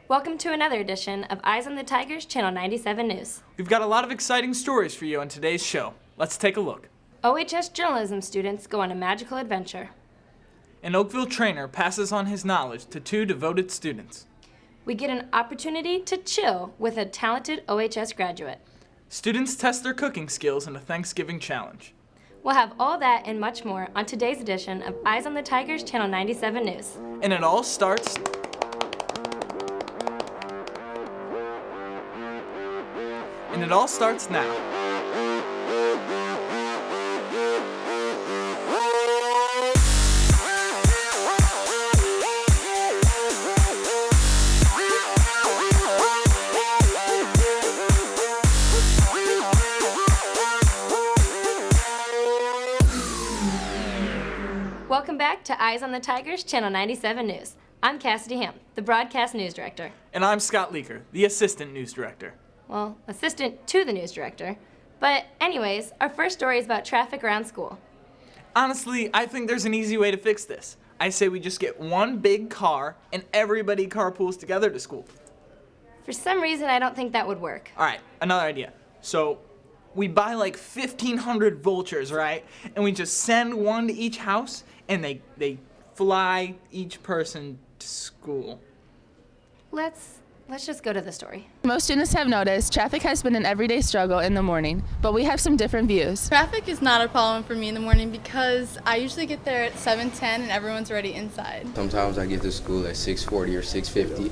Welcome to another edition of Eyes on the Tigers, Channel 97 News. We've got a lot of exciting stories for you on today's show. Let's take a look. OHS journalism students go on a magical adventure. An Oakville trainer passes on his knowledge to two devoted students. We get an opportunity to chill with a talented OHS graduate. Students test their cooking skills in a Thanksgiving challenge. We'll have all that and much more on today's edition of Eyes on the Tigers, Channel 97 News. And it all starts now. Welcome back to Eyes on the Tigers, Channel 97 News. I'm Cassidy Ham, the broadcast news director. And I'm Scott Leaker, the assistant news director. Well, assistant to the news director. But anyways, our first story is about traffic around school. Honestly, I think there's an easy way to fix this. I say we just get one big car and everybody carpools together to school. For some reason, I don't think that would work. All right, another idea. So we buy like 1,500 vultures, right? And we just send one to each house and they fly each person to school. Let's just go to the story. Most students have noticed traffic has been an everyday struggle in the morning, but we have some different views. Traffic is not a problem for me in the morning because I usually get there at 7:10 and everyone's already inside. Sometimes I get to school at 6:40 or 6:50,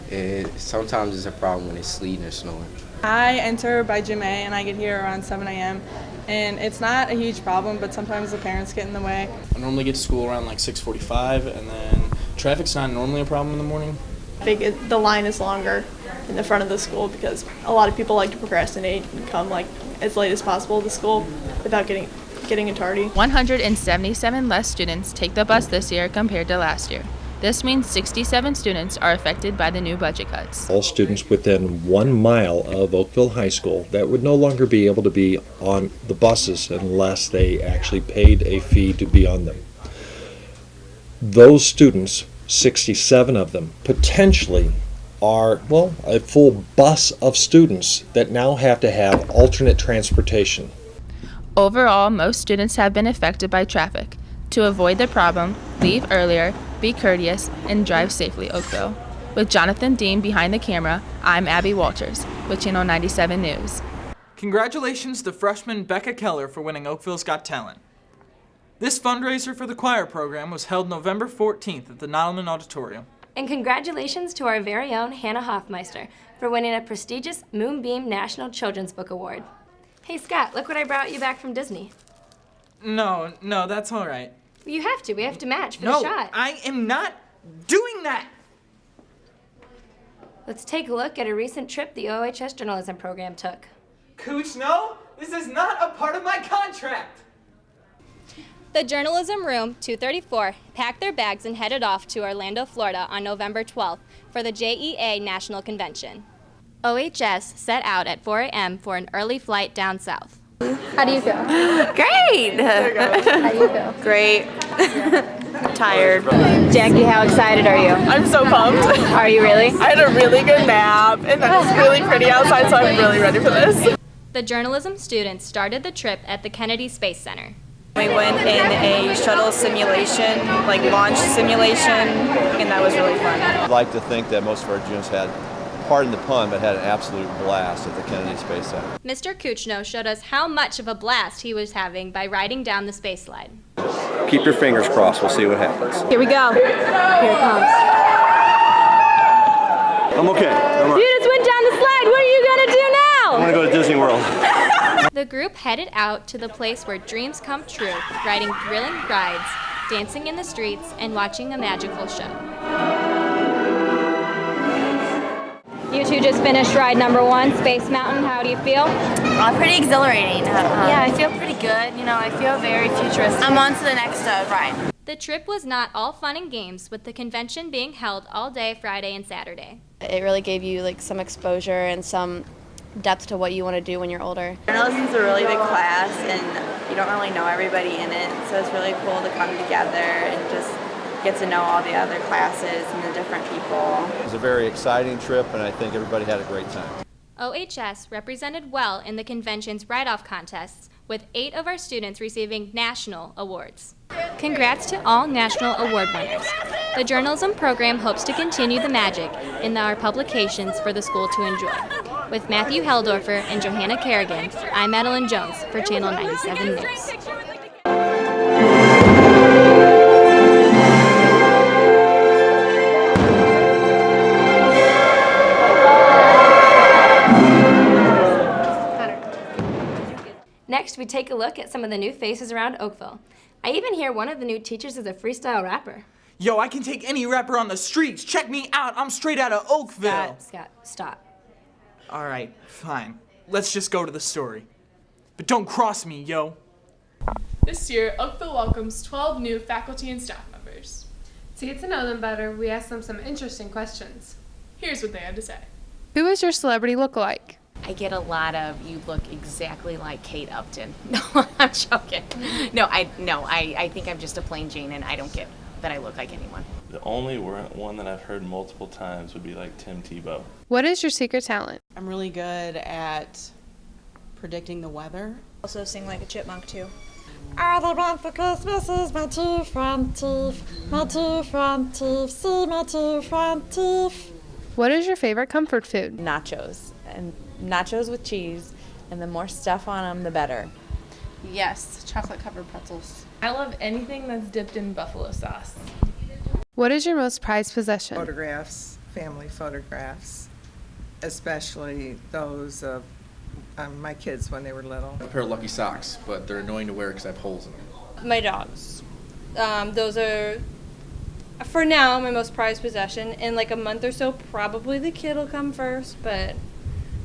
and sometimes it's a problem when it's sleeting or snowing. I enter by Gym A and I get here around 7 a.m. and it's not a huge problem, but sometimes the parents get in the way. I normally get to school around like 6:45, and then traffic's not normally a problem in the morning. The line is longer in the front of the school because a lot of people like to procrastinate and come like as late as possible to school without getting a tardy. 177 less students take the bus this year compared to last year. This means 67 students are affected by the new budget cuts. All students within 1 mile of Oakville High School that would no longer be able to be on the buses unless they actually paid a fee to be on them. Those students, 67 of them, potentially are, a full bus of students that now have to have alternate transportation. Overall, most students have been affected by traffic. To avoid the problem, leave earlier, be courteous, and drive safely, Oakville. With Jonathan Dean behind the camera, I'm Abby Walters with Channel 97 News. Congratulations to freshman Becca Keller for winning Oakville's Got Talent. This fundraiser for the choir program was held November 14th at the Nottleman Auditorium. And congratulations to our very own Hannah Hoffmeister for winning a prestigious Moonbeam National Children's Book Award. Hey Scott, look what I brought you back from Disney. No, that's all right. You have to. We have to match for the shot. No, I am not doing that. Let's take a look at a recent trip the OHS journalism program took. Cooch, no, this is not a part of my contract. The Journalism Room 234 packed their bags and headed off to Orlando, Florida on November 12th for the JEA National Convention. OHS set out at 4 a.m. for an early flight down south. How do you feel? Great! How do you feel? Great. Tired. Jackie, how excited are you? I'm so pumped. Are you really? I had a really good nap and it's really pretty outside, so I'm really ready for this. The journalism students started the trip at the Kennedy Space Center. We went in a shuttle simulation, like launch simulation, and that was really fun. I'd like to think that most of our students had, pardon the pun, but had an absolute blast at the Kennedy Space Center. Mr. Kuchno showed us how much of a blast he was having by riding down the space slide. Keep your fingers crossed, we'll see what happens. Here we go. Here it comes. I'm okay. You just went down the slide. What are you going to do now? I'm going to go to Disney World. The group headed out to the place where dreams come true, riding thrilling rides, dancing in the streets, and watching a magical show. You two just finished ride number 1, Space Mountain. How do you feel? Pretty exhilarating. Yeah, I feel pretty good. I feel very futuristic. I'm on to the next ride. The trip was not all fun and games, with the convention being held all day Friday and Saturday. It really gave you some exposure and some depth to what you want to do when you're older. Journalism's a really big class and you don't really know everybody in it, so it's really cool to come together and just get to know all the other classes and the different people. It was a very exciting trip, and I think everybody had a great time. OHS represented well in the convention's write-off contests, with 8 of our students receiving national awards. Congrats to all national award winners. The journalism program hopes to continue the magic in our publications for the school to enjoy. With Matthew Heldorfer and Johanna Kerrigan, I'm Madeline Jones for Channel 97 News. Next, we take a look at some of the new faces around Oakville. I even hear one of the new teachers is a freestyle rapper. Yo, I can take any rapper on the streets. Check me out. I'm straight out of Oakville. Scott, stop. All right, fine. Let's just go to the story. But don't cross me, yo. This year, Oakville welcomes 12 new faculty and staff members. To get to know them better, we asked them some interesting questions. Here's what they had to say. Who is your celebrity lookalike? I get a lot of, you look exactly like Kate Upton. No, I'm joking. No, I think I'm just a plain Jane and I don't get that I look like anyone. The only one that I've heard multiple times would be like Tim Tebow. What is your secret talent? I'm really good at predicting the weather. Also sing like a chipmunk too. All they want for Christmas is my 2 front teeth, my 2 front teeth, see my 2 front teeth. What is your favorite comfort food? Nachos, and nachos with cheese, and the more stuff on them, the better. Yes, chocolate-covered pretzels. I love anything that's dipped in buffalo sauce. What is your most prized possession? Photographs, family photographs, especially those of my kids when they were little. A pair of Lucky socks, but they're annoying to wear because I have holes in them. My dogs. Those are, for now, my most prized possession. In like a month or so, probably the kid will come first, but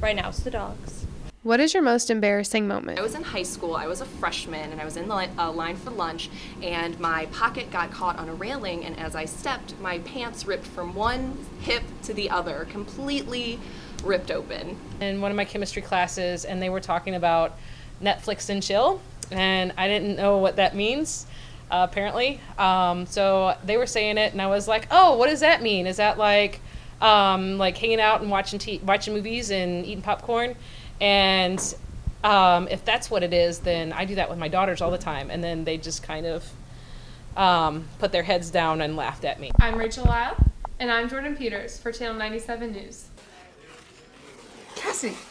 right now it's the dogs. What is your most embarrassing moment? I was in high school, I was a freshman, and I was in the line for lunch, and my pocket got caught on a railing, and as I stepped, my pants ripped from one hip to the other, completely ripped open. In one of my chemistry classes, and they were talking about Netflix and chill, and I didn't know what that means, apparently. So they were saying it, and I was like, oh, what does that mean? Is that like hanging out and watching movies and eating popcorn? And if that's what it is, then I do that with my daughters all the time, and then they just kind of put their heads down and laughed at me. I'm Rachel Lyle. And I'm Jordan Peters for Channel 97 News.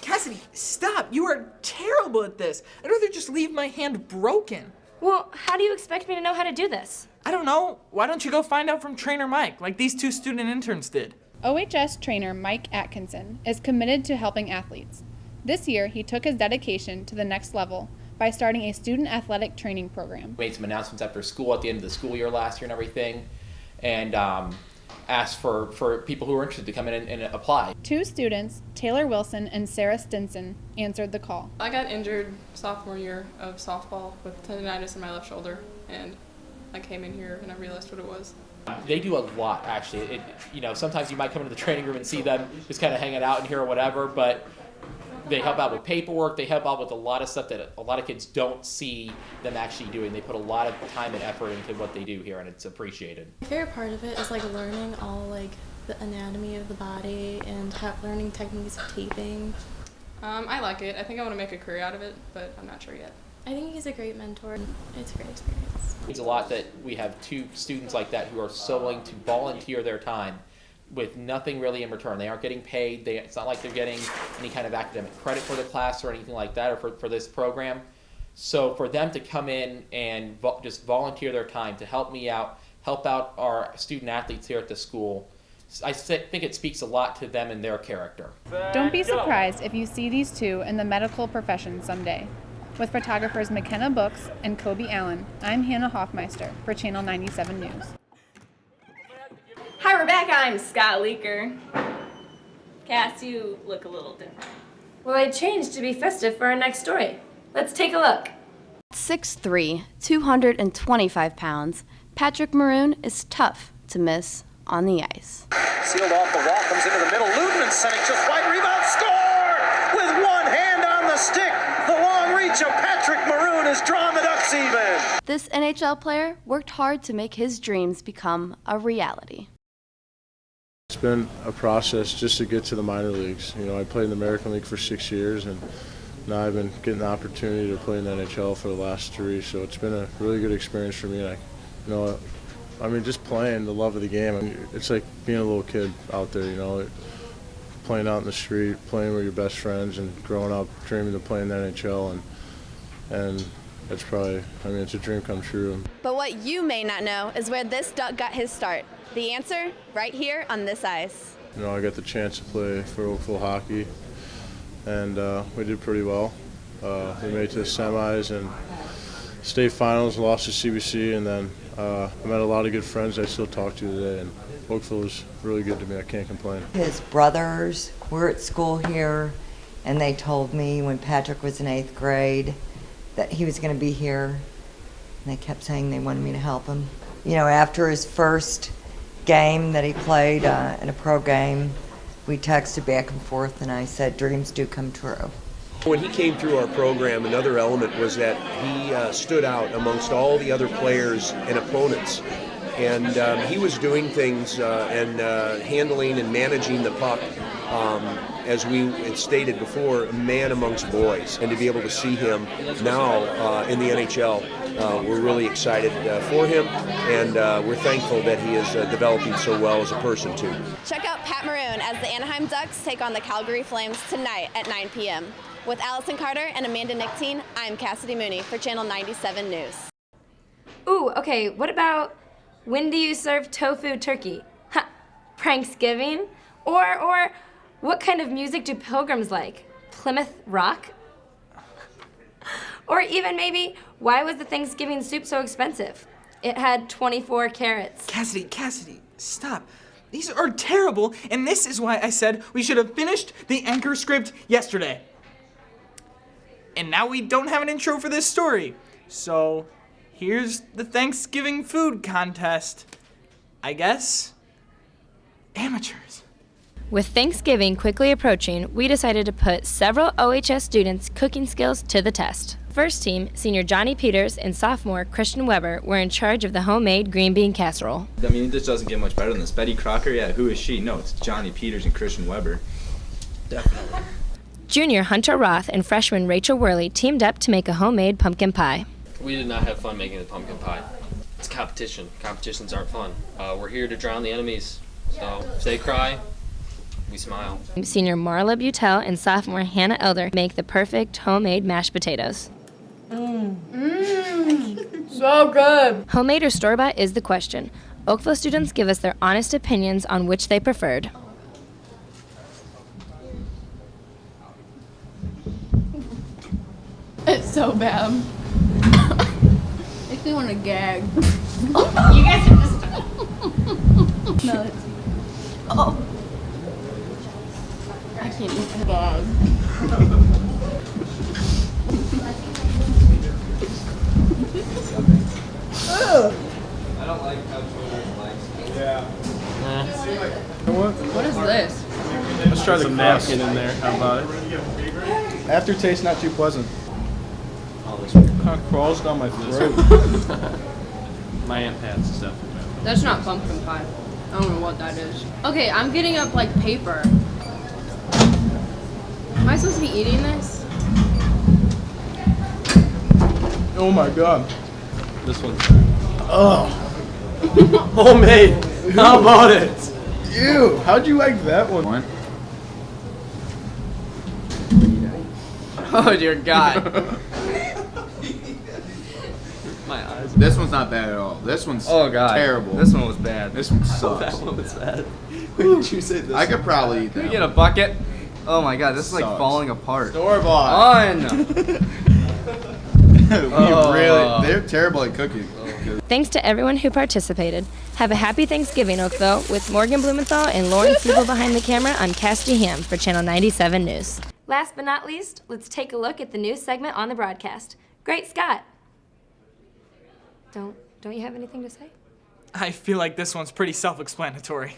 Cassidy, stop. You are terrible at this. I'd rather just leave my hand broken. Well, how do you expect me to know how to do this? I don't know. Why don't you go find out from trainer Mike, like these 2 student interns did? OHS trainer Mike Atkinson is committed to helping athletes. This year, he took his dedication to the next level by starting a student athletic training program. We made some announcements after school at the end of the school year last year and everything, and asked for people who were interested to come in and apply. 2 students, Taylor Wilson and Sarah Stinson, answered the call. I got injured sophomore year of softball with tendonitis in my left shoulder, and I came in here and I realized what it was. They do a lot, actually. Sometimes you might come into the training room and see them just kind of hanging out in here or whatever, but they help out with paperwork. They help out with a lot of stuff that a lot of kids don't see them actually doing. They put a lot of time and effort into what they do here, and it's appreciated. My favorite part of it is like learning all like the anatomy of the body and learning techniques of taping. I like it. I think I want to make a career out of it, but I'm not sure yet. I think he's a great mentor. It's a great experience. It's a lot that we have 2 students like that who are so willing to volunteer their time with nothing really in return. They aren't getting paid. It's not like they're getting any kind of academic credit for the class or anything like that, or for this program. So for them to come in and just volunteer their time to help me out, help out our student athletes here at the school, I think it speaks a lot to them and their character. Don't be surprised if you see these 2 in the medical profession someday. With photographers McKenna Books and Kobe Allen, I'm Hannah Hoffmeister for Channel 97 News. Hi, we're back. I'm Scott Leaker. Cass, you look a little different. Well, I changed to be festive for our next story. Let's take a look. 6'3", 225 pounds, Patrick Maroon is tough to miss on the ice. Sealed off the wall, comes into the middle. Ludeman sending just wide, rebound, score! With one hand on the stick, the long reach of Patrick Maroon has drawn the Ducks even. This NHL player worked hard to make his dreams become a reality. It's been a process just to get to the minor leagues. You know, I played in the American League for 6 years, and now I've been getting the opportunity to play in the NHL for the last 3. So it's been a really good experience for me. Just playing, the love of the game. It's like being a little kid out there, playing out in the street, playing with your best friends, and growing up dreaming of playing the NHL, and it's probably, it's a dream come true. But what you may not know is where this duck got his start. The answer, right here on this ice. I got the chance to play for Oakville hockey, and we did pretty well. We made it to the semis and state finals, lost to CBC, and then I met a lot of good friends I still talk to today, and Oakville was really good to me. I can't complain. His brothers were at school here, and they told me when Patrick was in 8th grade that he was going to be here, and they kept saying they wanted me to help him. After his first game that he played in a pro game, we texted back and forth, and I said, dreams do come true. When he came through our program, another element was that he stood out amongst all the other players and opponents. And he was doing things and handling and managing the puck, as we had stated before, a man amongst boys. And to be able to see him now in the NHL, we're really excited for him, and we're thankful that he is developing so well as a person, too. Check out Pat Maroon as the Anaheim Ducks take on the Calgary Flames tonight at 9 p.m. With Allison Carter and Amanda Nichtine, I'm Cassidy Mooney for Channel 97 News. Ooh, okay, what about when do you serve tofu turkey? Ha, Pranksgiving? Or what kind of music do pilgrims like? Plymouth Rock? Or even maybe, why was the Thanksgiving soup so expensive? It had 24 carrots. Cassidy, stop. These are terrible, and this is why I said we should have finished the anchor script yesterday. And now we don't have an intro for this story. So here's the Thanksgiving food contest. I guess. Amateurs. With Thanksgiving quickly approaching, we decided to put several OHS students' cooking skills to the test. First team, senior Johnny Peters and sophomore Christian Weber, were in charge of the homemade green bean casserole. This doesn't get much better than this. Betty Crocker, yeah, who is she? No, it's Johnny Peters and Christian Weber. Definitely. Junior Hunter Roth and freshman Rachel Worley teamed up to make a homemade pumpkin pie. We did not have fun making the pumpkin pie. It's competition. Competitions aren't fun. We're here to drown the enemies. So if they cry, we smile. Senior Marla Butel and sophomore Hannah Elder make the perfect homemade mashed potatoes. So good. Homemade or store-bought is the question. Oakville students give us their honest opinions on which they preferred. It's so bad. Makes me want to gag. You guys are just... No, it's... Oh. I can't eat gag. I don't like how children like. Yeah. What is this? Let's try the napkin in there. How about it? Aftertaste not too pleasant. Oh, this Kind of crawls down my throat. My Aunt Pat's stuff. That's not pumpkin pie. I don't know what that is. Okay, I'm getting up like paper. Am I supposed to be eating this? Oh my god. This one. Oh. Homemade. How about it? Ew. How'd you like that one? Oh dear God. My eyes. This one's not bad at all. This one's terrible. This one was bad. This one sucks. That one was bad. When did you say this? I could probably eat that. Can we get a bucket? Oh my God, this is like falling apart. Store-bought. They're terrible at cooking. Thanks to everyone who participated. Have a happy Thanksgiving, Oakville, with Morgan Blumenthal and Lauren Siebel behind the camera on Cassidy Ham for Channel 97 News. Last but not least, let's take a look at the news segment on the broadcast. Great Scott! Don't you have anything to say? I feel like this one's pretty self-explanatory.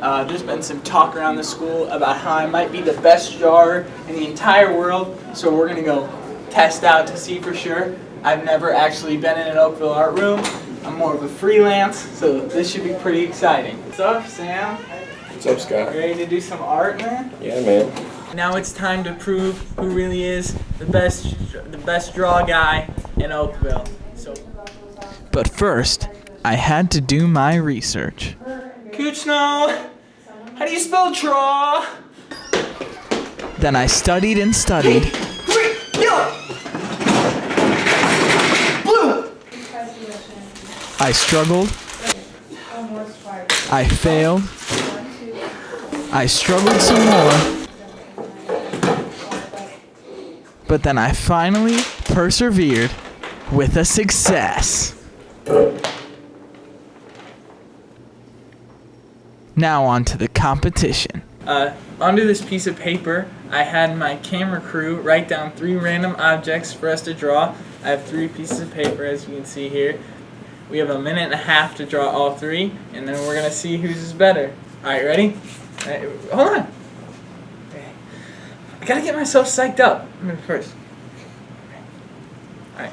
There's been some talk around the school about how I might be the best jar in the entire world, so we're gonna go test out to see for sure. I've never actually been in an Oakville art room. I'm more of a freelance, so this should be pretty exciting. What's up, Sam? What's up, Scott? Ready to do some art, man? Yeah, man. Now it's time to prove who really is the best draw guy in Oakville. But first, I had to do my research. Kuchno, how do you spell draw? Then I studied and studied. Blue! I struggled. I failed. I struggled some more. But then I finally persevered with a success. Now on to the competition. Under this piece of paper, I had my camera crew write down 3 random objects for us to draw. I have 3 pieces of paper, as you can see here. We have 1.5 minutes to draw all 3, and then we're gonna see whose is better. All right, ready? All right, hold on. Okay. I gotta get myself psyched up first. All right.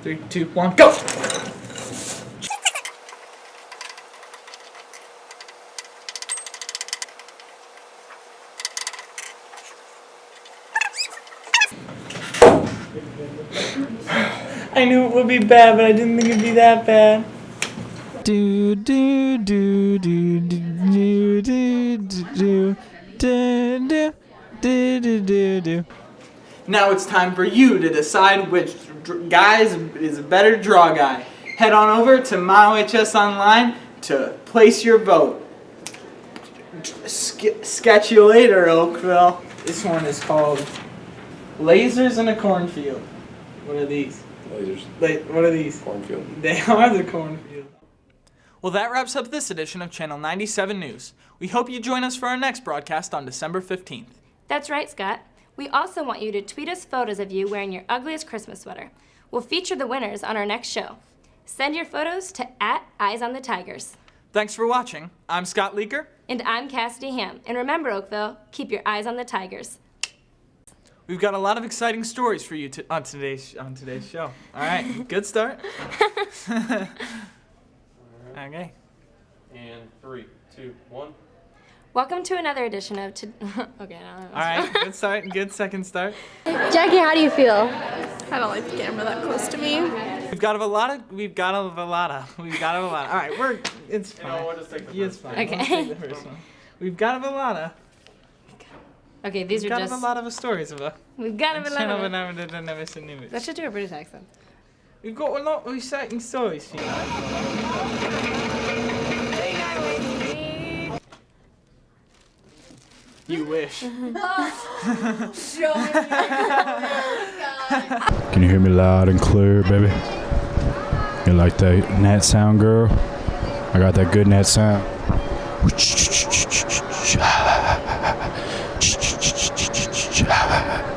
3, 2, 1, go! I knew it would be bad, but I didn't think it'd be that bad. Do do do do do do do do do do do do. Now it's time for you to decide which guy is a better draw guy. Head on over to MyOHS Online to place your vote. Sketch you later, Oakville. This one is called Lasers in a Cornfield. What are these? Lasers. What are these? Cornfield. They are the cornfield. Well, that wraps up this edition of Channel 97 News. We hope you join us for our next broadcast on December 15th. That's right, Scott. We also want you to tweet us photos of you wearing your ugliest Christmas sweater. We'll feature the winners on our next show. Send your photos to @EyesOnTheTigers. Thanks for watching. I'm Scott Leaker. And I'm Cassidy Ham. And remember, Oakville, keep your eyes on the Tigers. We've got a lot of exciting stories for you on today's show. All right, good start. Okay. And 3, 2, 1. Welcome to another edition of Okay, no. All right, good start. Good second start. Jackie, how do you feel? I don't like the camera that close to me. We've got a velada. All right, it's fine. We'll just take the It's first fine. one. Okay. Let's take the first one. We've got a velada. Okay, these We've are got just... a lot of stories of We've got a lot of... never seen news. That should do a British accent. We've got a lot of exciting stories for you. You wish. Can you hear me loud and clear, baby? You like that net sound, girl? I got that good net sound.